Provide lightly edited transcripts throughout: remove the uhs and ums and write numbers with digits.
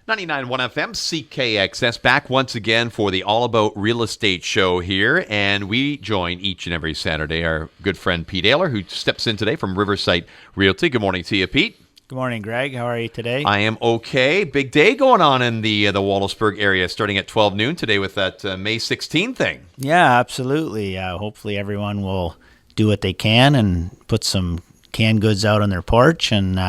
99.1 FM CKXS back once again for the All About Real Estate show here. And we join each and every Saturday our good friend Pete Allaer, who steps in today from Riverside Realty. Good morning to you, Pete. Good morning, Greg. How are you today? I am okay. Big day going on in the Wallaceburg area starting at 12 noon today with that May 16 thing. Yeah, absolutely. Hopefully everyone will do what they can and put some canned goods out on their porch, and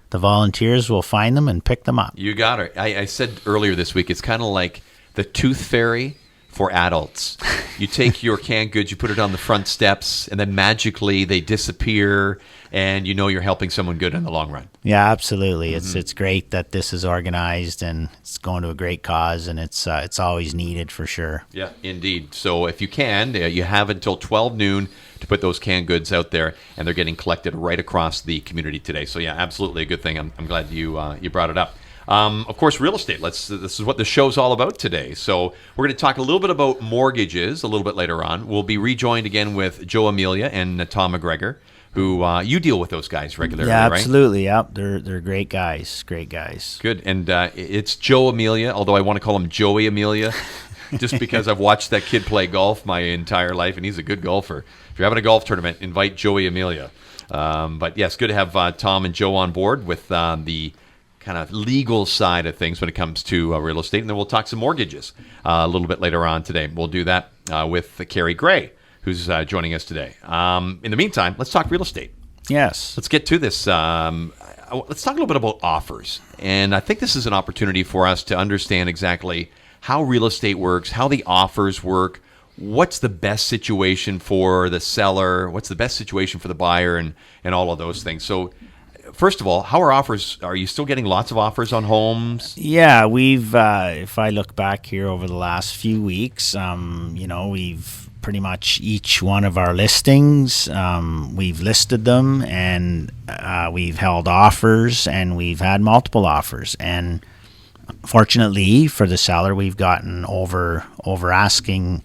the volunteers will find them and pick them up. You got it. I said earlier this week, it's kind of like the tooth fairy for adults. You take your canned goods, you put it on the front steps, and then magically they disappear, and you know you're helping someone good in the long run. Yeah, absolutely. It's great that this is organized, and it's going to a great cause, and it's always needed for sure. Yeah, indeed. So if you can, you have until 12 noon to put those canned goods out there, and they're getting collected right across the community today. So yeah, absolutely a good thing. I'm glad you brought it up. Of course, real estate. This is what the show's all about today. So we're going to talk a little bit about mortgages a little bit later on. We'll be rejoined again with Joe Amelia and Tom McGregor, who you deal with those guys regularly, yeah, right? Absolutely. Yep, they're great guys. Great guys. Good. And it's Joe Amelia, although I want to call him Joey Amelia, just because I've watched that kid play golf my entire life, and he's a good golfer. If you're having a golf tournament, invite Joey Amelia. But yes, good to have Tom and Joe on board with the kind of legal side of things when it comes to real estate. And then we'll talk some mortgages a little bit later on today. We'll do that with Carrie Gray, who's joining us today. In the meantime, let's talk real estate. Yes. Let's get to this. Let's talk a little bit about offers. And I think this is an opportunity for us to understand exactly how real estate works, how the offers work, what's the best situation for the seller, what's the best situation for the buyer, and all of those things. So first of all, how are offers? Are you still getting lots of offers on homes? Yeah, we've. If I look back here over the last few weeks, we've pretty much each one of our listings, we've listed them, and we've held offers, and we've had multiple offers. And fortunately for the seller, we've gotten over asking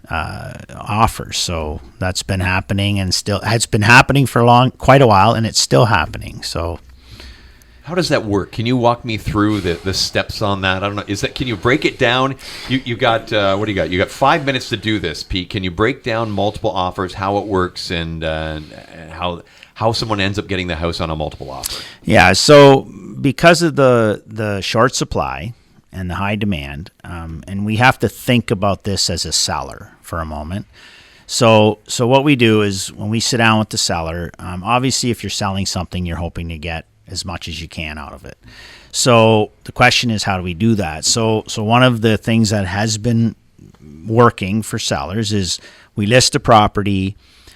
offers. So that's been happening, and still has been happening for quite a while, and it's still happening. So how does that work? Can you walk me through the steps on that? I don't know. Can you break it down? You got what do you got? You got 5 minutes to do this, Pete. Can you break down multiple offers, how it works, and how someone ends up getting the house on a multiple offer? Yeah. So because of the short supply and the high demand, and we have to think about this as a seller for a moment. So what we do is when we sit down with the seller, obviously if you're selling something, you're hoping to get as much as you can out of it. So the question is, how do we do that? So one of the things that has been working for sellers is we list a property.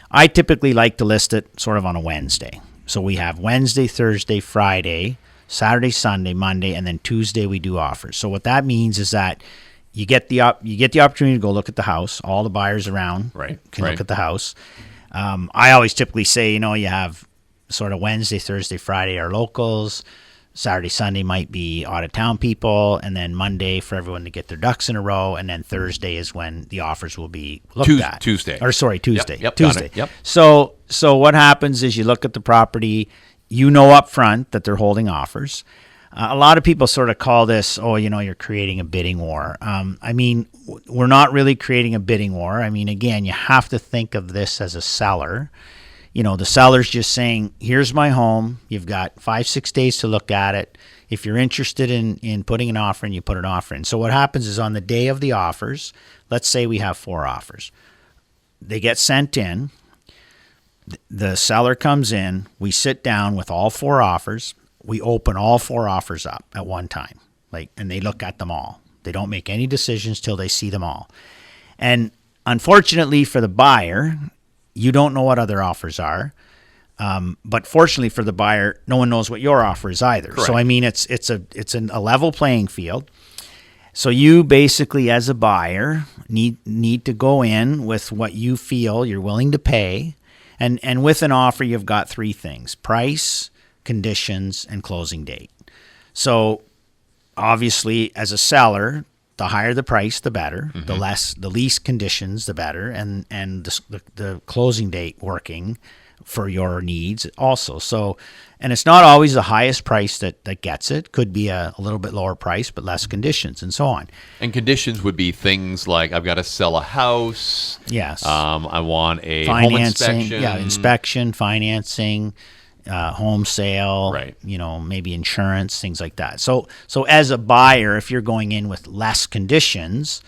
I typically like to list it sort of on a Wednesday. So we have Wednesday, Thursday, Friday, Saturday, Sunday, Monday, and then Tuesday we do offers. So what that means is that you get the opportunity to go look at the house. All the buyers around can look at the house. I always typically say, you have sort of Wednesday, Thursday, Friday are locals. Saturday, Sunday might be out-of-town people, and then Monday for everyone to get their ducks in a row, and then Thursday is when the offers will be looked at. Tuesday. Tuesday. Yep, Tuesday. Yep. So what happens is you look at the property, up front that they're holding offers. A lot of people sort of call this, you're creating a bidding war. We're not really creating a bidding war. Again, you have to think of this as a seller. The seller's just saying, here's my home. You've got 5-6 days to look at it. If you're interested in putting an offer in, you put an offer in. So what happens is on the day of the offers, let's say we have 4 offers. They get sent in. The seller comes in. We sit down with all 4 offers. We open all 4 offers up at one time, and they look at them all. They don't make any decisions till they see them all. And unfortunately for the buyer, you don't know what other offers are. But fortunately for the buyer, no one knows what your offer is either. Correct. So it's a level playing field. So you basically, as a buyer, need to go in with what you feel you're willing to pay. And with an offer, you've got 3 things: price, conditions, and closing date. So obviously, as a seller, the higher the price, the better. Mm-hmm. The least conditions, the better. And the closing date working for your needs also. So And it's not always the highest price that gets it. Could be a little bit lower price, but less conditions and so on. And conditions would be things like I've got to sell a house. Yes. I want a Financing, home inspection. Yeah, inspection, financing, home sale, Right. Maybe insurance, things like that. So as a buyer, if you're going in with less conditions,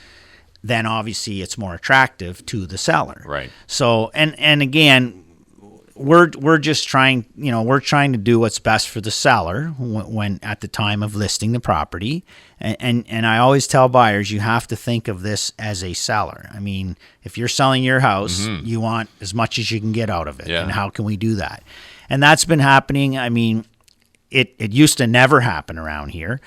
then obviously it's more attractive to the seller. Right. So, and again, we're just trying, we're trying to do what's best for the seller when at the time of listing the property. And I always tell buyers, you have to think of this as a seller. I mean, if you're selling your house, you want as much as you can get out of it. Yeah. And how can we do that? And that's been happening. I mean, it used to never happen around here,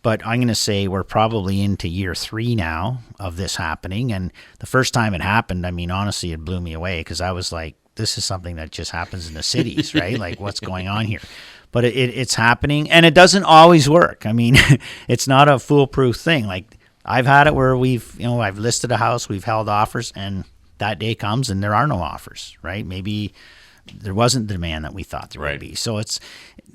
but I'm going to say we're probably into year 3 now of this happening. And the first time it happened, I mean, honestly, it blew me away because I was like, this is something that just happens in the cities, right? Like, what's going on here? But it's happening, and it doesn't always work. I mean, it's not a foolproof thing. Like, I've had it where I've listed a house, we've held offers, and that day comes and there are no offers, right? Maybe there wasn't the demand that we thought there would be. So it's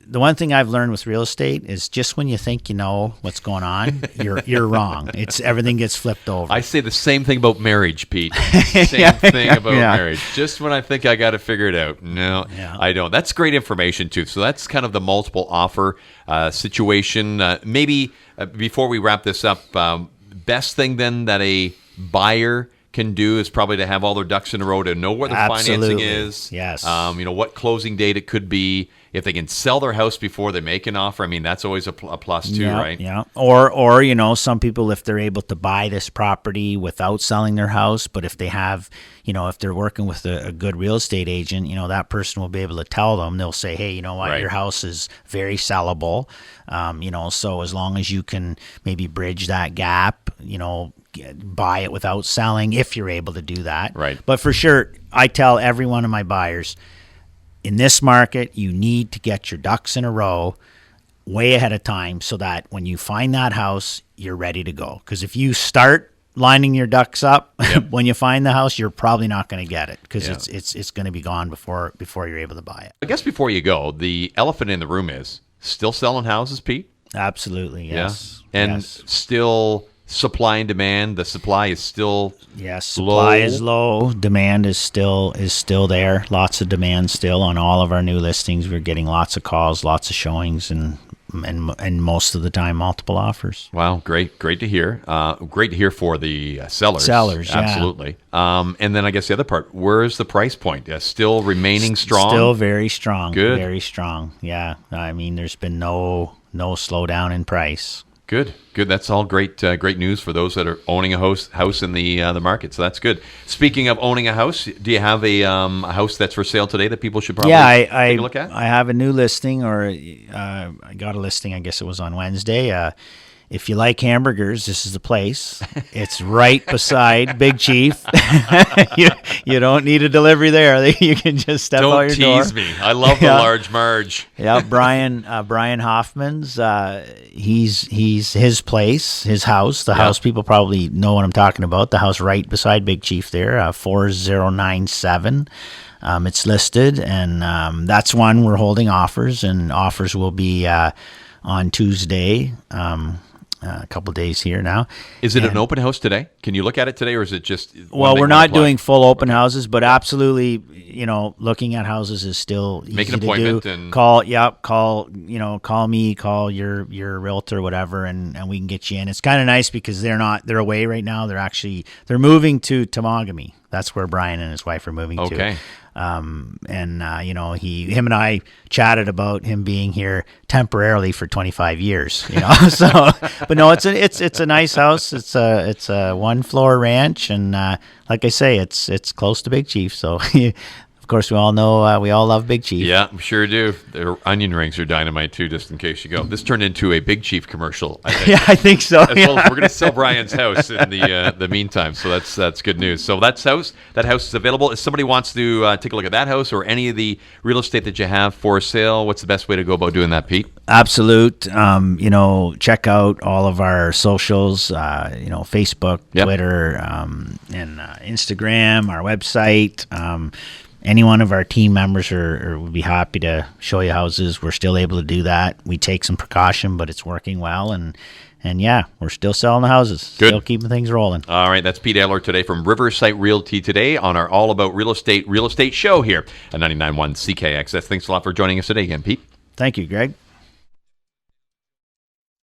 the one thing I've learned with real estate is just when you think you know what's going on, you're wrong. It's everything gets flipped over. I say the same thing about marriage, Pete. Same thing about marriage. Just when I think I got to figure it out, no, I don't. That's great information too. So that's kind of the multiple offer situation. Maybe before we wrap this up, best thing then that a buyer can do is probably to have all their ducks in a row to know what their financing is. Yes. What closing date it could be. If they can sell their house before they make an offer, I mean, that's always a plus too, right? Yeah. Or some people, if they're able to buy this property without selling their house, but if they have, if they're working with a good real estate agent, that person will be able to tell them, they'll say, hey, you know what, your house is very sellable. So as long as you can maybe bridge that gap, buy it without selling, if you're able to do that. Right. But for sure, I tell every one of my buyers, in this market, you need to get your ducks in a row way ahead of time so that when you find that house, you're ready to go. Because if you start lining your ducks up when you find the house, you're probably not going to get it because it's going to be gone before you're able to buy it. I guess before you go, the elephant in the room is still selling houses, Pete? Absolutely, yes. Yeah. And still supply and demand. The supply is still supply is low. Demand is still there. Lots of demand still on all of our new listings. We're getting lots of calls, lots of showings, and most of the time multiple offers. Wow, great to hear. Great to hear for the sellers. Absolutely. And then I guess the other part, where's the price point? Still remaining strong. Still very strong. Good. Very strong. Yeah. I mean, there's been no slowdown in price. Good. That's all great news for those that are owning a house in the market. So that's good. Speaking of owning a house, do you have a house that's for sale today that people should probably take a look at? I have a new listing, or I got a listing, I guess it was on Wednesday. If you like hamburgers, this is the place. It's right beside Big Chief. You don't need a delivery there. You can just step out your door. Don't tease me. I love the large Marge. Yeah, Brian Hoffman's. He's his place, his house. The house, people probably know what I'm talking about. The house right beside Big Chief there, 4097. It's listed, and that's one we're holding offers, and offers will be on Tuesday. A couple of days here now. Is it an open house today? Can you look at it today, or is it just? Well, we're not doing full open houses, but absolutely, looking at houses is still easy make an appointment and call me, call your realtor, whatever, and we can get you in. It's kind of nice because they're away right now. They're moving to Temagami. That's where Brian and his wife are moving to. Okay. Him and I chatted about him being here temporarily for 25 years, so, but no, it's a nice house. It's a 1-floor ranch. And, like I say, it's close to Big Chief. So of course we all know, we all love Big Chief. Yeah, we sure do. Their onion rings are dynamite too, just in case you go. This turned into a Big Chief commercial, I think. Yeah, I think so. Well, we're going to sell Brian's house in the meantime, so that's good news. So that house is available. If somebody wants to take a look at that house or any of the real estate that you have for sale, what's the best way to go about doing that, Pete? Absolute. Check out all of our socials, Facebook, Twitter, and Instagram, our website. any one of our team members would be happy to show you houses. We're still able to do that. We take some precaution, but it's working well. And yeah, we're still selling the houses. Good. Still keeping things rolling. All right, that's Pete Allaer today from Riversite Realty today on our All About Real Estate show here at 99.1 CKXS. Thanks a lot for joining us today again, Pete. Thank you, Greg.